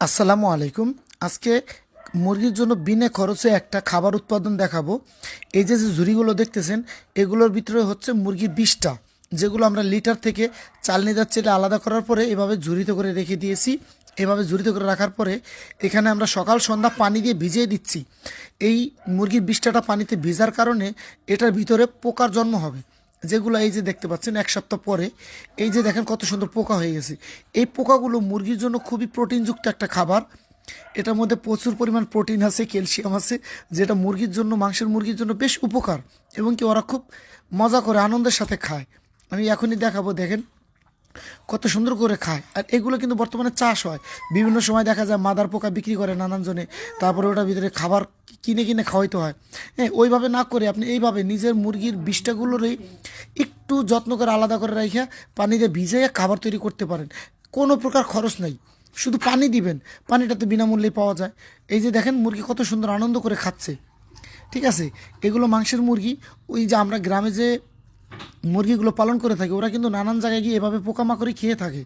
আসসালামু আলাইকুম। আজকে মুরগির জন্য বিনা খরচে একটা খাবার উৎপাদন দেখাবো। এই যে যে ঝুড়িগুলো দেখতেছেন, এগুলোর ভিতরে হচ্ছে মুরগির বিষটা, যেগুলো আমরা লিটার থেকে চালনিদার চেলে আলাদা করার পরে এভাবে ঝুড়িতে করে রেখে দিয়েছি। এভাবে ঝুড়িতে করে রাখার পরে এখানে আমরা সকাল সন্ধ্যা পানি দিয়ে ভিজিয়ে দিচ্ছি। এই মুরগির বিষটাটা পানিতে ভিজার কারণে এটার ভিতরে পোকার জন্ম হবে, যেগুলো এই যে দেখতে পাচ্ছেন 1 সপ্তাহ পরে এই যে দেখেন কত সুন্দর পোকা হয়ে গেছে। এই পোকাগুলো মুরগির জন্য খুবই প্রোটিনযুক্ত একটা খাবার। এটার মধ্যে প্রচুর পরিমাণ প্রোটিন আছে, ক্যালসিয়াম আছে, যেটা মুরগির জন্য, মাংসের মুরগির জন্য বেশ উপকার। এবং কি ওরা খুব মজা করে আনন্দের সাথে খায়। আমি এখনই দেখাবো, দেখেন কত সুন্দর করে খায়। আর এগুলো কিন্তু বর্তমানে চাষ হয়, বিভিন্ন সময় দেখা যায় মাদার পোকা বিক্রি করে নানান জনে, তারপরে ওটার ভিতরে খাবার কিনে কিনে খাওয়াইতে হয়। হ্যাঁ, ওইভাবে না করে আপনি এইভাবে নিজের মুরগির বিষটাগুলোরই একটু যত্ন করে আলাদা করে রেখে পানিতে ভিজিয়ে খাবার তৈরি করতে পারেন। কোনো প্রকার খরচ নেই, শুধু পানি দিবেন, পানিটা তো বিনামূল্যেই পাওয়া যায়। এই যে দেখেন মুরগি কত সুন্দর আনন্দ করে খাচ্ছে। ঠিক আছে, এগুলো মাংসের মুরগি। ওই যে আমরা গ্রামে যে মুরগিগুলো পালন করে থাকি, ওরা কিন্তু নানান জায়গায় গিয়ে এভাবে পোকামাকড়ি খেয়ে থাকে।